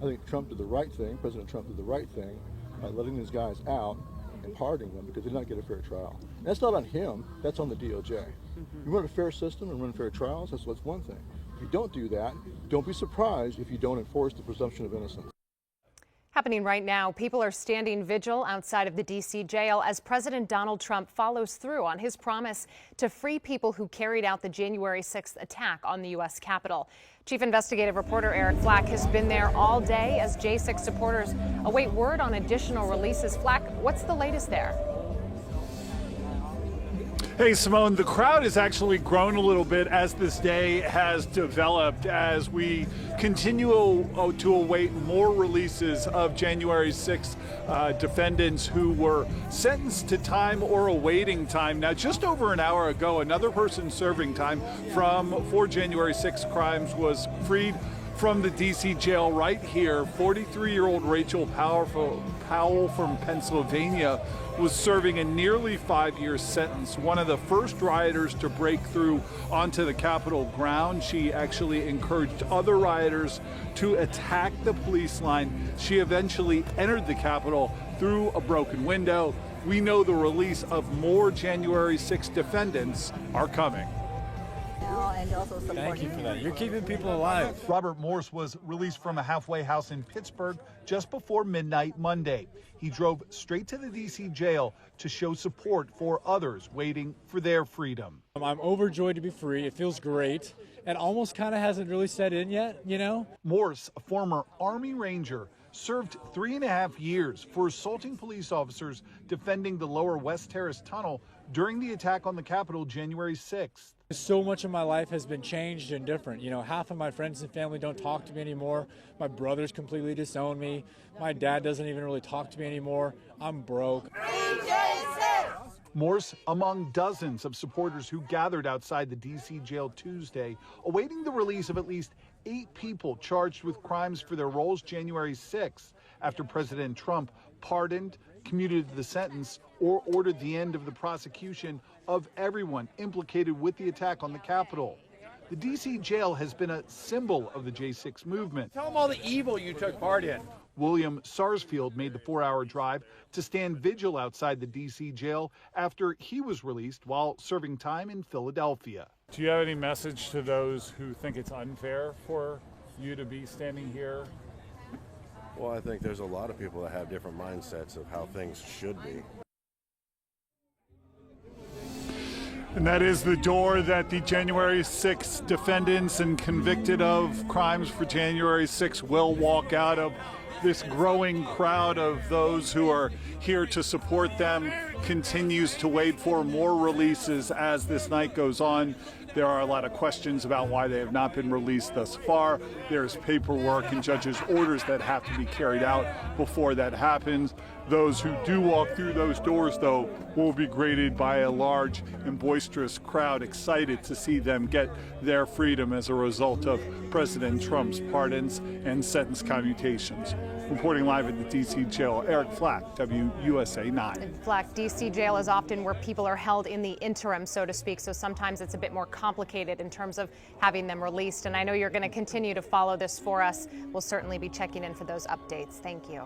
I think Trump did the right thing, President Trump did the right thing by letting these guys out and pardoning them because they did not get a fair trial. And that's not on him, that's on the DOJ. You run a fair system and run fair trials, that's one thing. If you don't do that, don't be surprised if you don't enforce the presumption of innocence. Happening right now, people are standing vigil outside of the D.C. jail as President Donald Trump follows through on his promise to free people who carried out the January 6th attack on the U.S. Capitol. Chief investigative reporter Eric Flack has been there all day as J6 supporters await word on additional releases. Flack, what's the latest there? Hey, Simone, the crowd has actually grown a little bit as this day has developed, as we continue to await more releases of January 6th defendants who were sentenced to time or awaiting time. Now, just over an hour ago, another person serving time for January 6th crimes was freed from the D.C. jail right here. 43-year-old Rachel Powell from Pennsylvania was serving a nearly 5-year sentence. One of the first rioters to break through onto the Capitol ground. She actually encouraged other rioters to attack the police line. She eventually entered the Capitol through a broken window. We know the release of more January 6 defendants are coming. And also Thank you for that. You're keeping people alive. Robert Morse was released from a halfway house in Pittsburgh just before midnight Monday. He drove straight to the D.C. jail to show support for others waiting for their freedom. I'm overjoyed to be free. It feels great. It almost kind of hasn't really set in yet, you know? Morse, a former Army Ranger, served 3.5 years for assaulting police officers defending the lower West Terrace tunnel during the attack on the Capitol January 6th. So much of my life has been changed and different. You know, half of my friends and family don't talk to me anymore. My brothers completely disown me. My dad doesn't even really talk to me anymore. I'm broke. Morse among dozens of supporters who gathered outside the D.C. jail Tuesday, awaiting the release of at least 8 people charged with crimes for their roles January 6th, after President Trump pardoned, commuted the sentence, or ordered the end of the prosecution of everyone implicated with the attack on the Capitol. The D.C. jail has been a symbol of the J6 movement. Tell them all the evil you took part in. William Sarsfield made the 4-hour drive to stand vigil outside the D.C. jail after he was released while serving time in Philadelphia. Do you have any message to those who think it's unfair for you to be standing here? Well, I think there's a lot of people that have different mindsets of how things should be. And that is the door that the January 6 defendants and convicted of crimes for January 6 will walk out of. This growing crowd of those who are here to support them continues to wait for more releases as this night goes on. There are a lot of questions about why they have not been released thus far. There's paperwork and judges' orders that have to be carried out before that happens. Those who do walk through those doors, though, will be greeted by a large and boisterous crowd excited to see them get their freedom as a result of President Trump's pardons and sentence commutations. Reporting live at the D.C. jail, Eric Flack, WUSA 9. Flack, D.C. jail is often where people are held in the interim, so to speak, so sometimes it's a bit more complicated in terms of having them released. And I know you're going to continue to follow this for us. We'll certainly be checking in for those updates. Thank you.